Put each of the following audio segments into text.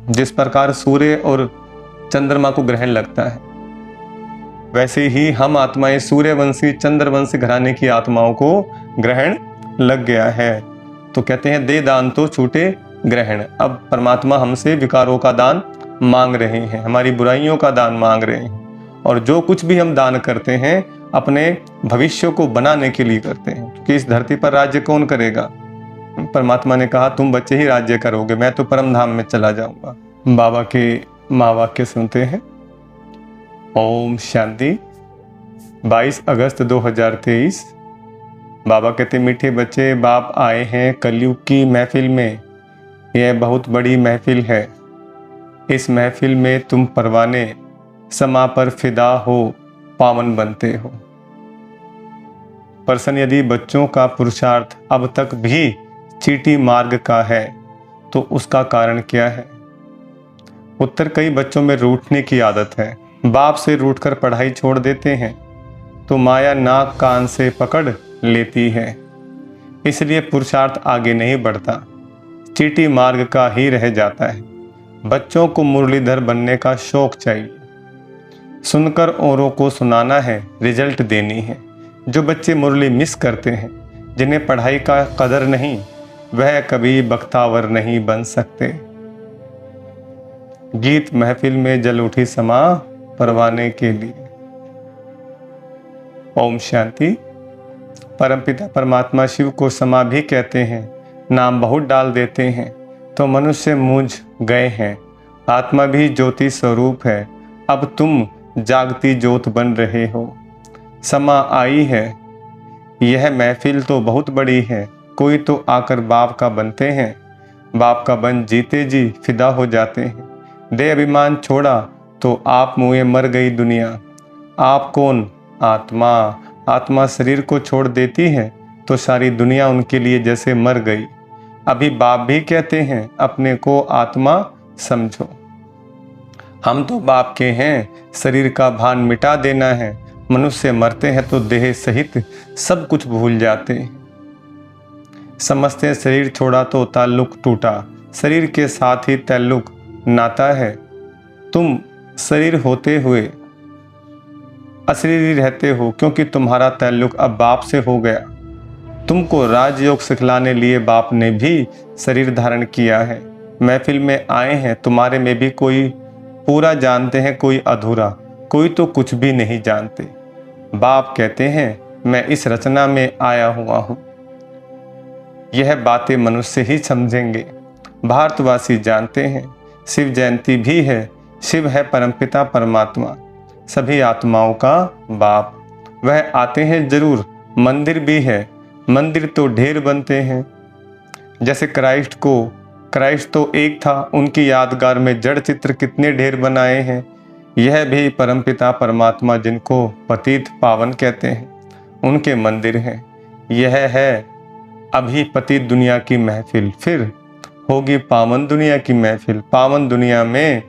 जिस प्रकार सूर्य और चंद्रमा को ग्रहण लगता है, वैसे ही हम आत्माएं सूर्यवंशी चंद्रवंशी घराने की आत्माओं को ग्रहण लग गया है। तो कहते हैं दे दान तो छूटे ग्रहण। अब परमात्मा हमसे विकारों का दान मांग रहे हैं, हमारी बुराइयों का दान मांग रहे हैं। और जो कुछ भी हम दान करते हैं अपने भविष्य को बनाने के लिए करते हैं, क्योंकि इस धरती पर राज्य कौन करेगा? परमात्मा ने कहा तुम बच्चे ही राज्य करोगे, मैं तो परम धाम में चला जाऊंगा। बाबा के महावाक्य सुनते हैं। ओम शांति। 22 अगस्त 2023। बाबा कहते मीठे बच्चे, बाप आए हैं कलयुग की महफिल में। यह बहुत बड़ी महफिल है। इस महफिल में तुम परवाने समा पर फिदा हो, पावन बनते हो। प्रश्न, यदि बच्चों का पुरुषार्थ अब तक भी चीटी मार्ग का है तो उसका कारण क्या है? उत्तर, कई बच्चों में रूठने की आदत है। बाप से रूठकर पढ़ाई छोड़ देते हैं तो माया नाक कान से पकड़ लेती है, इसलिए पुरुषार्थ आगे नहीं बढ़ता, चीटी मार्ग का ही रह जाता है। बच्चों को मुरलीधर बनने का शौक चाहिए, सुनकर औरों को सुनाना है, रिजल्ट देनी है। जो बच्चे मुरली मिस करते हैं, जिन्हें पढ़ाई का कदर नहीं, वह कभी बख्तावर नहीं बन सकते। गीत महफिल में जल उठी समा परवाने के लिए। ओम शांति। परमपिता परमात्मा शिव को समा भी कहते हैं, नाम बहुत डाल देते हैं तो मनुष्य मूझ गए हैं। आत्मा भी ज्योति स्वरूप है, अब तुम जागती ज्योत बन रहे हो। समा आई है, यह महफिल तो बहुत बड़ी है, कोई तो आकर बाप का बनते हैं, बाप का बन जीते जी फिदा हो जाते हैं। दे अभिमान छोड़ा तो आप मुए मर गई दुनिया। आप कौन? आत्मा। आत्मा शरीर को छोड़ देती है तो सारी दुनिया उनके लिए जैसे मर गई। अभी बाप भी कहते हैं अपने को आत्मा समझो। हम तो बाप के हैं, शरीर का भान मिटा देना है। मनुष्य मरते हैं तो देह सहित सब कुछ भूल जाते हैं। समझते हैं शरीर छोड़ा तो ताल्लुक टूटा, शरीर के साथ ही ताल्लुक नाता है। तुम शरीर होते हुए अशरीरी रहते हो, क्योंकि तुम्हारा ताल्लुक अब बाप से हो गया। तुमको राजयोग सिखलाने लिए बाप ने भी शरीर धारण किया है। महफिल में आए हैं, तुम्हारे में भी कोई पूरा जानते हैं, कोई अधूरा, कोई तो कुछ भी नहीं जानते। बाप कहते हैं मैं इस रचना में आया हुआ हूँ। यह बातें मनुष्य ही समझेंगे। भारतवासी जानते हैं शिव जयंती भी है। शिव है परमपिता परमात्मा, सभी आत्माओं का बाप। वह आते हैं जरूर। मंदिर भी है, मंदिर तो ढेर बनते हैं। जैसे क्राइस्ट तो एक था, उनकी यादगार में जड़ चित्र कितने ढेर बनाए हैं। यह भी परमपिता परमात्मा जिनको पतित पावन कहते हैं, उनके मंदिर हैं। यह है अभी पतित दुनिया की महफिल, फिर होगी पावन दुनिया की महफिल। पावन दुनिया में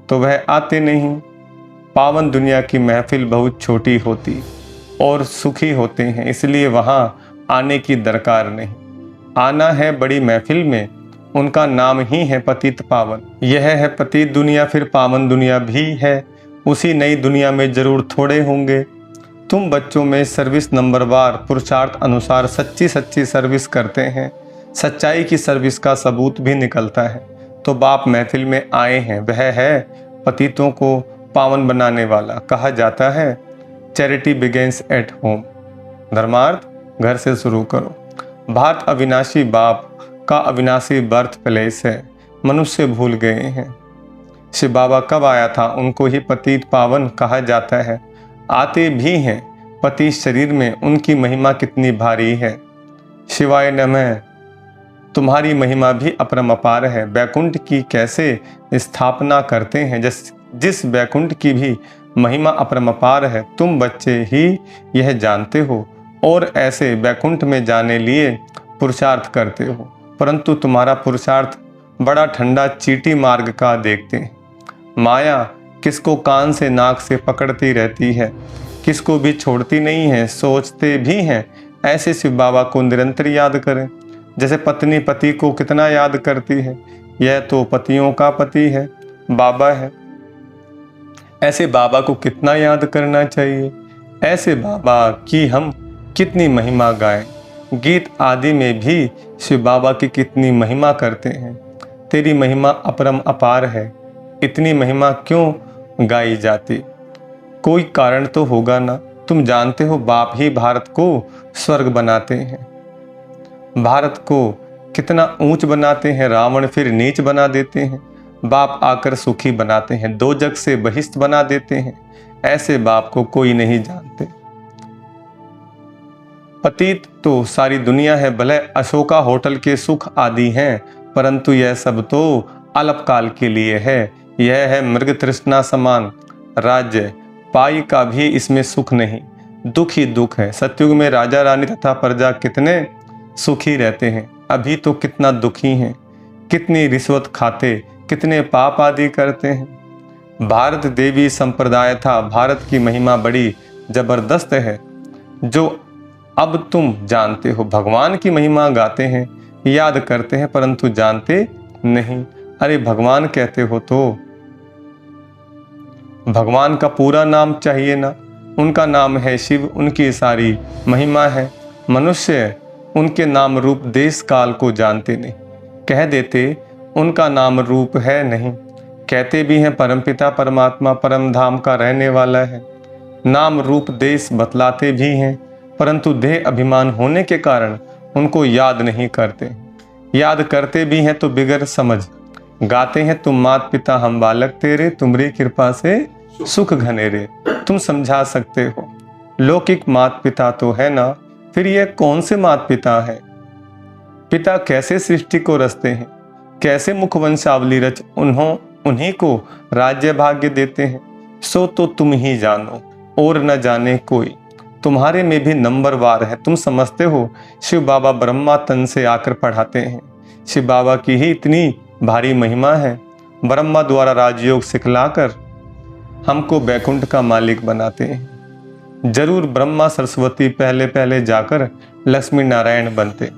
तो वह आते नहीं। पावन दुनिया की महफिल बहुत छोटी होती और सुखी होते हैं, इसलिए वहाँ आने की दरकार नहीं। आना है बड़ी महफिल में, उनका नाम ही है पतित पावन। यह है पतित दुनिया, फिर पावन दुनिया भी है। उसी नई दुनिया में जरूर थोड़े होंगे। तुम बच्चों में सर्विस नंबरवार पुरुषार्थ अनुसार सच्ची सर्विस करते हैं। सच्चाई की सर्विस का सबूत भी निकलता है। तो बाप महफिल में आए हैं, वह है पतितों को पावन बनाने वाला। कहा जाता है चैरिटी बिगेन्स एट होम, धर्मार्थ घर से शुरू करो। भारत अविनाशी बाप का अविनाशी बर्थ प्लेस है, मनुष्य भूल गए हैं। शिव बाबा कब आया था, उनको ही पतित पावन कहा जाता है। आते भी हैं पति शरीर में, उनकी महिमा कितनी भारी है। शिवाय नमः। तुम्हारी महिमा भी अपरंपार है। बैकुंठ की कैसे स्थापना करते हैं, जिस बैकुंठ की भी महिमा अपरंपार है। तुम बच्चे ही यह जानते हो और ऐसे बैकुंठ में जाने लिए पुरुषार्थ करते हो, परंतु तुम्हारा पुरुषार्थ बड़ा ठंडा चीटी मार्ग का देखते हैं। माया किसको कान से नाक से पकड़ती रहती है, किसको भी छोड़ती नहीं है। सोचते भी हैं ऐसे शिव बाबा को निरंतर याद करें, जैसे पत्नी पति को कितना याद करती है। यह तो पतियों का पति है, बाबा है। ऐसे बाबा को कितना याद करना चाहिए, ऐसे बाबा की हम कितनी महिमा गाएं। गीत आदि में भी शिव बाबा की कितनी महिमा करते हैं। तेरी महिमा अपरम अपार है, इतनी महिमा क्यों गाई जाती? कोई कारण तो होगा ना। तुम जानते हो बाप ही भारत को स्वर्ग बनाते हैं, भारत को कितना ऊंच बनाते हैं, रावण फिर नीच बना देते हैं। बाप आकर सुखी बनाते हैं, दो जग से बहिष्ठ बना देते हैं। ऐसे बाप को कोई नहीं जानते। पतित तो सारी दुनिया है, भले अशोका होटल के सुख आदि हैं, परंतु यह सब तो अल्पकाल के लिए है। यह है मृग तृष्णा समान राज्य, पाई का भी इसमें सुख नहीं, दुख ही दुख है। सतयुग में राजा रानी तथा प्रजा कितने सुखी रहते हैं, अभी तो कितना दुखी हैं, कितनी रिश्वत खाते, कितने पाप आदि करते हैं। भारत देवी संप्रदाय था, भारत की महिमा बड़ी जबरदस्त है, जो अब तुम जानते हो। भगवान की महिमा गाते हैं, याद करते हैं, परंतु जानते नहीं। अरे भगवान कहते हो तो भगवान का पूरा नाम चाहिए ना। उनका नाम है शिव, उनकी सारी महिमा है। मनुष्य उनके नाम रूप देश काल को जानते नहीं, कह देते उनका नाम रूप है नहीं। कहते भी हैं परमपिता परमात्मा परम धाम का रहने वाला है, नाम रूप देश बतलाते भी हैं, परंतु देह अभिमान होने के कारण उनको याद नहीं करते। याद करते भी हैं तो बिगड़ समझ गाते हैं, तुम मात पिता हम बालक तेरे, तुम्हारी कृपा से सुख घनेरे। तुम समझा सकते हो, लौकिक मात पिता तो है ना, फिर ये कौन से मात पिता है? पिता कैसे सृष्टि को रचते हैं, कैसे मुखवंशावली रच उन्हीं को राज्य भाग्य देते हैं, सो तो तुम ही जानो और न जाने कोई। तुम्हारे में भी नंबरवार है। तुम समझते हो शिव बाबा ब्रह्मा तन से आकर पढ़ाते हैं, शिव बाबा की ही इतनी भारी महिमा है। ब्रह्मा द्वारा राजयोग सिखलाकर हमको बैकुंठ का मालिक बनाते हैं। जरूर ब्रह्मा सरस्वती पहले पहले जाकर लक्ष्मी नारायण बनते।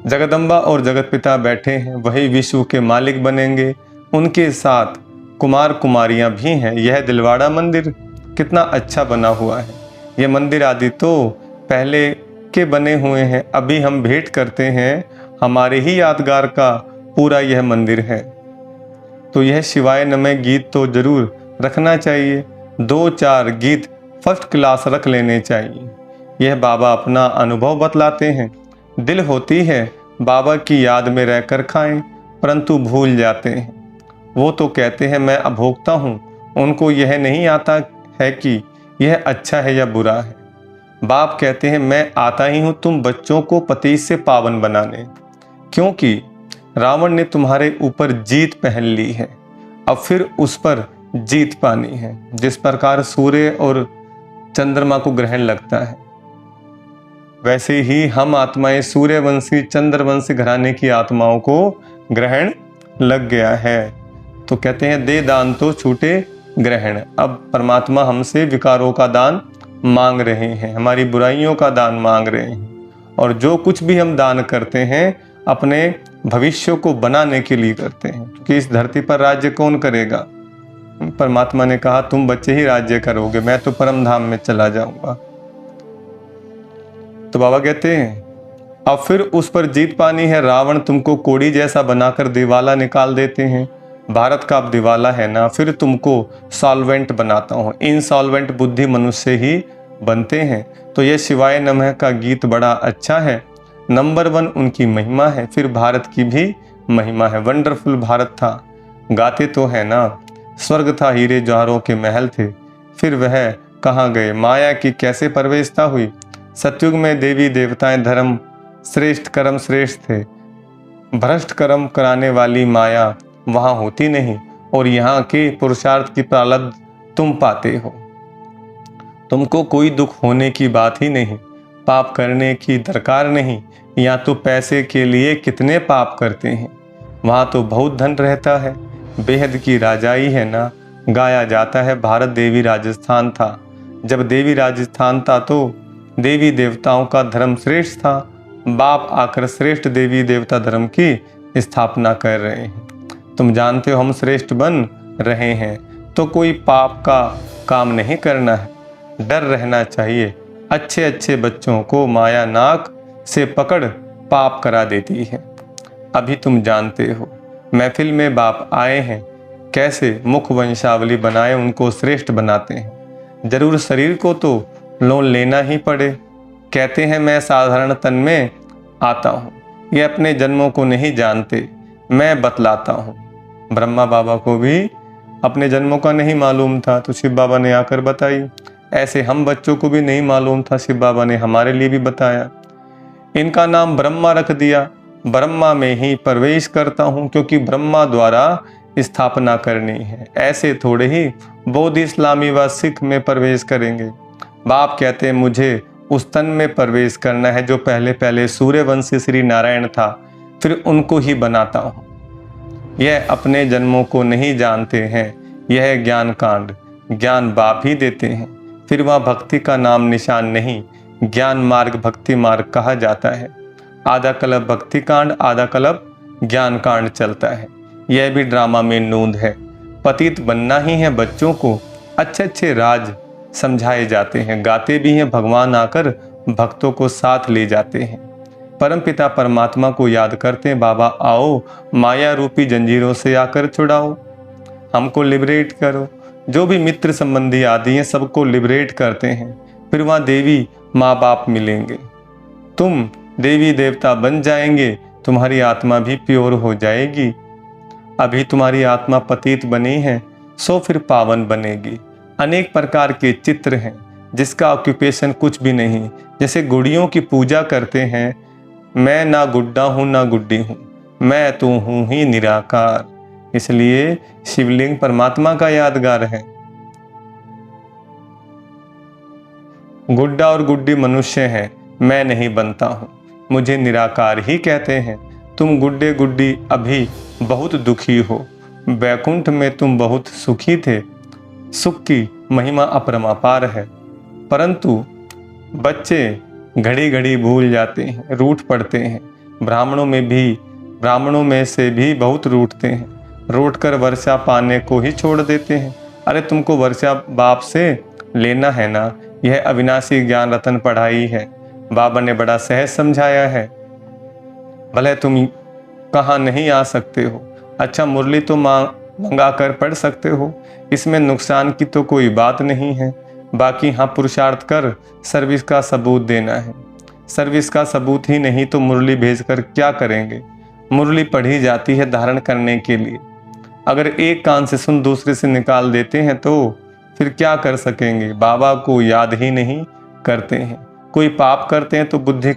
जगदम्बा और जगत पिता बैठे हैं, वही विश्व के मालिक बनेंगे। उनके साथ कुमार कुमारियां भी हैं। यह दिलवाड़ा मंदिर कितना अच्छा बना हुआ है। यह मंदिर आदि तो पहले के बने हुए हैं, अभी हम भेंट करते हैं, हमारे ही यादगार का पूरा यह मंदिर है। तो यह शिवाय नमः गीत तो जरूर रखना चाहिए, 2-4 गीत फर्स्ट क्लास रख लेने चाहिए। यह बाबा अपना अनुभव बतलाते हैं। दिल होती है बाबा की याद में रहकर खाएं, परंतु भूल जाते हैं। वो तो कहते हैं मैं अभोक्ता हूँ, उनको यह नहीं आता है कि यह अच्छा है या बुरा है। बाप कहते हैं मैं आता ही हूँ तुम बच्चों को पति से पावन बनाने, क्योंकि रावण ने तुम्हारे ऊपर जीत पहन ली है, अब फिर उस पर जीत पानी है। जिस प्रकार सूर्य और चंद्रमा को ग्रहण लगता है, वैसे ही हम आत्माएं सूर्यवंशी चंद्रवंशी घराने की आत्माओं को ग्रहण लग गया है। तो कहते हैं दे दान तो छूटे ग्रहण। अब परमात्मा हमसे विकारों का दान मांग रहे हैं, हमारी बुराइयों का दान मांग रहे हैं। और जो कुछ भी हम दान करते हैं अपने भविष्य को बनाने के लिए करते हैं, क्योंकि इस धरती पर राज्य कौन करेगा? परमात्मा ने कहा तुम बच्चे ही राज्य करोगे, मैं तो परम धाम में चला जाऊंगा। तो बाबा कहते हैं अब फिर उस पर जीत पानी है। रावण तुमको कोड़ी जैसा बनाकर दिवाला निकाल देते हैं, भारत का अब दिवाला है ना, फिर तुमको सॉल्वेंट बनाता हूँ। इनसॉल्वेंट बुद्धि मनुष्य ही बनते हैं। तो ये शिवाय नमः का गीत बड़ा अच्छा है। नंबर 1 उनकी महिमा है, फिर भारत की भी महिमा है। वंडरफुल भारत था, गाते तो है ना। स्वर्ग था, हीरे जवाहरों के महल थे, फिर वह कहाँ गए? माया की कैसे प्रवेशता हुई? सतयुग में देवी देवताएं धर्म श्रेष्ठ कर्म श्रेष्ठ थे, भ्रष्ट कर्म कराने वाली माया वहां होती नहीं, और यहाँ के पुरुषार्थ की प्रारब्ध तुम पाते हो। तुमको कोई दुख होने की बात ही नहीं, पाप करने की दरकार नहीं। यहाँ तो पैसे के लिए कितने पाप करते हैं, वहाँ तो बहुत धन रहता है, बेहद की राजाई है ना। गाया जाता है भारत देवी राजस्थान था, जब देवी राजस्थान था तो देवी देवताओं का धर्म श्रेष्ठ था। बाप आकर श्रेष्ठ देवी देवता धर्म की स्थापना कर रहे हैं। तुम जानते हो हम श्रेष्ठ बन रहे हैं तो कोई पाप का काम नहीं करना है, डर रहना चाहिए। अच्छे अच्छे बच्चों को माया नाक से पकड़ पाप करा देती है। अभी तुम जानते हो महफिल में बाप आए हैं, कैसे मुख वंशावली बनाए उनको श्रेष्ठ बनाते हैं। जरूर शरीर को तो लोन लेना ही पड़े। कहते हैं मैं साधारण तन में आता हूँ, ये अपने जन्मों को नहीं जानते, मैं बतलाता हूँ। ब्रह्मा बाबा को भी अपने जन्मों का नहीं मालूम था तो शिव बाबा ने आकर बताई। ऐसे हम बच्चों को भी नहीं मालूम था, शिव बाबा ने हमारे लिए भी बताया। इनका नाम ब्रह्मा रख दिया। ब्रह्मा में ही प्रवेश करता हूँ क्योंकि ब्रह्मा द्वारा स्थापना करनी है। ऐसे थोड़े ही बौद्ध, इस्लामी व सिख में प्रवेश करेंगे। बाप कहते हैं मुझे उस तन में प्रवेश करना है जो पहले पहले सूर्यवंशी श्री नारायण था, फिर उनको ही बनाता हूँ। यह अपने जन्मों को नहीं जानते हैं। यह ज्ञान कांड ज्ञान बाप ही देते हैं, फिर वह भक्ति का नाम निशान नहीं। ज्ञान मार्ग भक्ति मार्ग कहा जाता है। आधा कल्प भक्ति कांड, आधा कल्प ज्ञान कांड चलता है। यह भी ड्रामा में नूंद है। पतित बनना ही है बच्चों को। अच्छे अच्छे राज समझाए जाते हैं, गाते भी हैं। भगवान आकर भक्तों को साथ ले जाते हैं। परमपिता परमात्मा को याद करते हैं, बाबा आओ माया रूपी जंजीरों से आकर छुड़ाओ, हमको लिबरेट करो। जो भी मित्र संबंधी आदि हैं सबको लिबरेट करते हैं। फिर वहाँ देवी माँ बाप मिलेंगे, तुम देवी देवता बन जाएंगे, तुम्हारी आत्मा भी प्योर हो जाएगी। अभी तुम्हारी आत्मा पतित बनी है सो फिर पावन बनेगी। अनेक प्रकार के चित्र हैं जिसका ऑक्यूपेशन कुछ भी नहीं। जैसे गुड़ियों की पूजा करते हैं, मैं ना गुड्डा हूँ ना गुड्डी हूँ, मैं तो हूँ ही निराकार। इसलिए शिवलिंग परमात्मा का यादगार है। गुड्डा और गुड्डी मनुष्य हैं, मैं नहीं बनता हूँ, मुझे निराकार ही कहते हैं। तुम गुड्डे गुड्डी अभी बहुत दुखी हो, वैकुंठ में तुम बहुत सुखी थे। सुख की महिमा अपरमापार है, परंतु बच्चे घड़ी घड़ी भूल जाते हैं, रूठ पड़ते हैं। ब्राह्मणों में से भी बहुत रूठते हैं, रूठ कर वर्षा पाने को ही छोड़ देते हैं। अरे तुमको वर्षा बाप से लेना है ना, यह अविनाशी ज्ञान रतन पढ़ाई है। बाबा ने बड़ा सहज समझाया है। भले तुम कहाँ नहीं आ सकते हो, अच्छा मुरली तो मंगा कर पढ़ सकते हो, इसमें नुकसान की तो कोई बात नहीं है। बाकी हाँ पुरुषार्थ कर सर्विस का सबूत देना है। सर्विस का सबूत ही नहीं तो मुरली भेजकर क्या करेंगे। मुरली पढ़ी जाती है धारण करने के लिए। अगर एक कान से सुन दूसरे से निकाल देते हैं तो फिर क्या कर सकेंगे। बाबा को याद ही नहीं करते हैं। कोई पाप करते हैं तो बुद्धि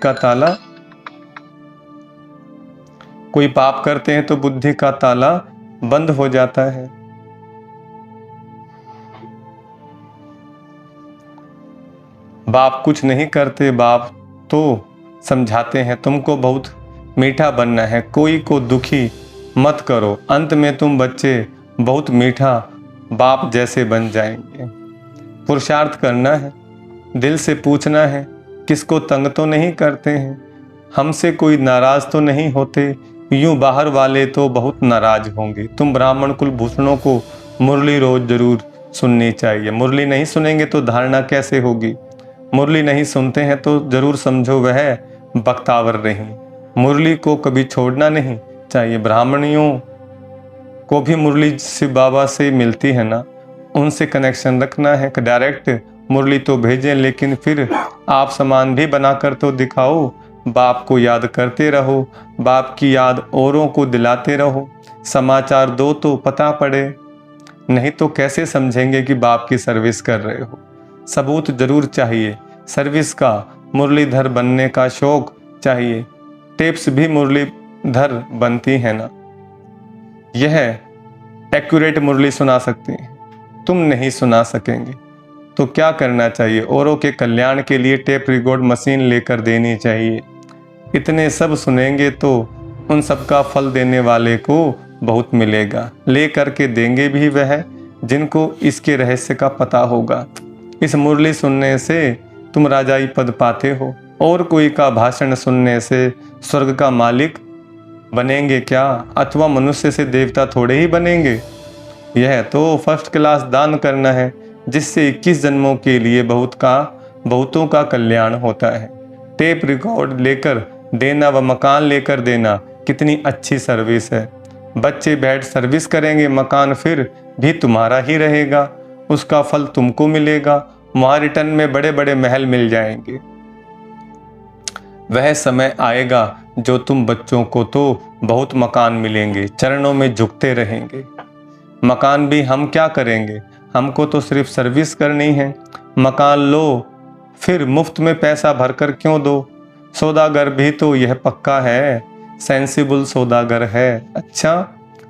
का ताला बंद हो जाता है। बाप कुछ नहीं करते, बाप तो समझाते हैं तुमको बहुत मीठा बनना है, कोई को दुखी मत करो, अंत में तुम बच्चे बहुत मीठा बाप जैसे बन जाएंगे। पुरुषार्थ करना है, दिल से पूछना है, किसको तंग तो नहीं करते हैं, हमसे कोई नाराज तो नहीं होते। यूं बाहर वाले तो बहुत नाराज होंगे। तुम ब्राह्मण कुल भूषणों को मुरली रोज जरूर सुननी चाहिए। मुरली नहीं सुनेंगे तो धारणा कैसे होगी। मुरली नहीं सुनते हैं तो जरूर समझो वह बख्तावर नहीं। मुरली को कभी छोड़ना नहीं चाहिए। ब्राह्मणियों को भी मुरली से बाबा से मिलती है ना, उनसे कनेक्शन रखना है। डायरेक्ट मुरली तो भेजें लेकिन फिर आप समान भी बनाकर तो दिखाओ। बाप को याद करते रहो, बाप की याद औरों को दिलाते रहो। समाचार दो तो पता पड़े, नहीं तो कैसे समझेंगे कि बाप की सर्विस कर रहे हो। सबूत जरूर चाहिए सर्विस का। मुरलीधर बनने का शौक चाहिए। टेप्स भी मुरलीधर बनती है ना, यह एक्यूरेट मुरली सुना सकती हैं, तुम नहीं सुना सकेंगे तो क्या करना चाहिए। औरों के कल्याण के लिए टेप रिकॉर्ड मशीन लेकर देनी चाहिए। इतने सब सुनेंगे तो उन सब का फल देने वाले को बहुत मिलेगा। ले करके देंगे भी वह जिनको इसके रहस्य का पता होगा। इस मुरली सुनने से तुम राजाई पद पाते हो, और कोई का भाषण सुनने से स्वर्ग का मालिक बनेंगे क्या, अथवा मनुष्य से देवता थोड़े ही बनेंगे। यह तो फर्स्ट क्लास दान करना है जिससे 21 जन्मों के लिए बहुतों का कल्याण होता है। टेप रिकॉर्ड लेकर देना व मकान लेकर देना कितनी अच्छी सर्विस है। बच्चे बैठ सर्विस करेंगे, मकान फिर भी तुम्हारा ही रहेगा, उसका फल तुमको मिलेगा। वहां रिटर्न में बड़े बड़े महल मिल जाएंगे। वह समय आएगा जो तुम बच्चों को तो बहुत मकान मिलेंगे, चरणों में झुकते रहेंगे। मकान भी हम क्या करेंगे, हमको तो सिर्फ सर्विस करनी है। मकान लो फिर मुफ्त में पैसा भरकर क्यों दो। सौदागर भी तो यह पक्का है, सेंसिबल सौदागर है। अच्छा,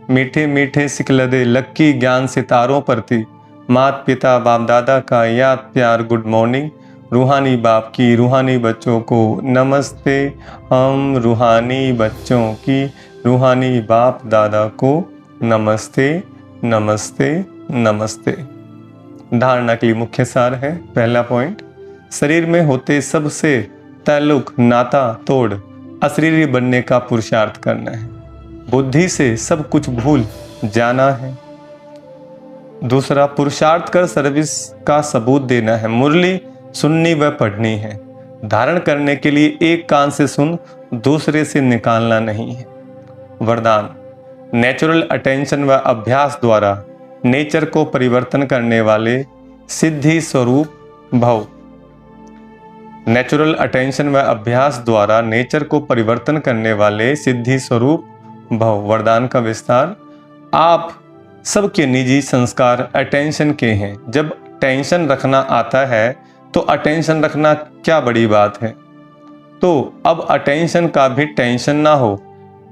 मीठे मीठे सिकलदे लक्की ज्ञान सितारों पर थी। मात पिता बाप दादा का याद प्यार गुड मॉर्निंग। रूहानी बाप की रूहानी बच्चों को नमस्ते। हम रूहानी बच्चों की रूहानी बाप दादा को नमस्ते नमस्ते नमस्ते। धारणा के लिए मुख्य सार है। पहला पॉइंट, शरीर में होते सबसे ताल्लुक नाता तोड़ अशरीरी बनने का पुरुषार्थ करना है। बुद्धि से सब कुछ भूल जाना है। दूसरा, पुरुषार्थ कर सर्विस का सबूत देना है। मुरली सुननी व पढ़नी है। धारण करने के लिए एक कान से सुन दूसरे से निकालना नहीं है। वरदान, नेचुरल अटेंशन व अभ्यास द्वारा नेचर को परिवर्तन करने वाले सिद्धि स्वरूप भव। नेचुरल अटेंशन व अभ्यास द्वारा नेचर को परिवर्तन करने वाले सिद्धि स्वरूप भव। वरदान का विस्तार, आप सबके निजी संस्कार अटेंशन के हैं। जब टेंशन रखना आता है तो अटेंशन रखना क्या बड़ी बात है। तो अब अटेंशन का भी टेंशन ना हो,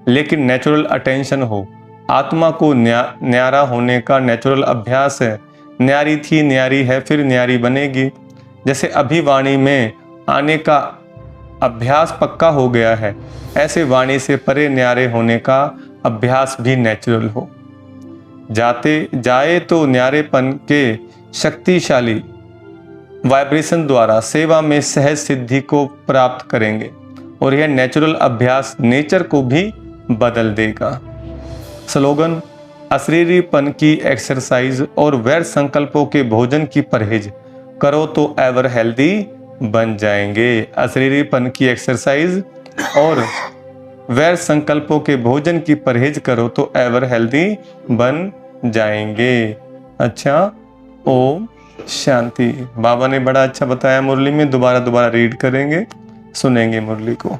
लेकिन नेचुरल अटेंशन हो। आत्मा को न्यारा होने का नेचुरल अभ्यास है। न्यारी थी, न्यारी है, फिर न्यारी बनेगी। जैसे अभी वाणी में आने का अभ्यास पक्का हो गया है, ऐसे वाणी से परे न्यारे होने का अभ्यास भी नेचुरल हो। जाए तो न्यारेपन के शक्तिशाली वाइब्रेशन द्वारा सेवा में सहज सिद्धि को प्राप्त करेंगे और यह नेचुरल अभ्यास नेचर को भी बदल देगा। स्लोगन, अशरीरीपन की एक्सरसाइज और वैर संकल्पों के भोजन की परहेज करो तो एवर हेल्दी बन जाएंगे। अशरीरीपन की एक्सरसाइज और वैर संकल्पों के भोजन की परहेज करो तो एवर हेल्दी बन जाएंगे। अच्छा, ओम शांति। बाबा ने बड़ा अच्छा बताया मुरली में, दोबारा रीड करेंगे, सुनेंगे मुरली को।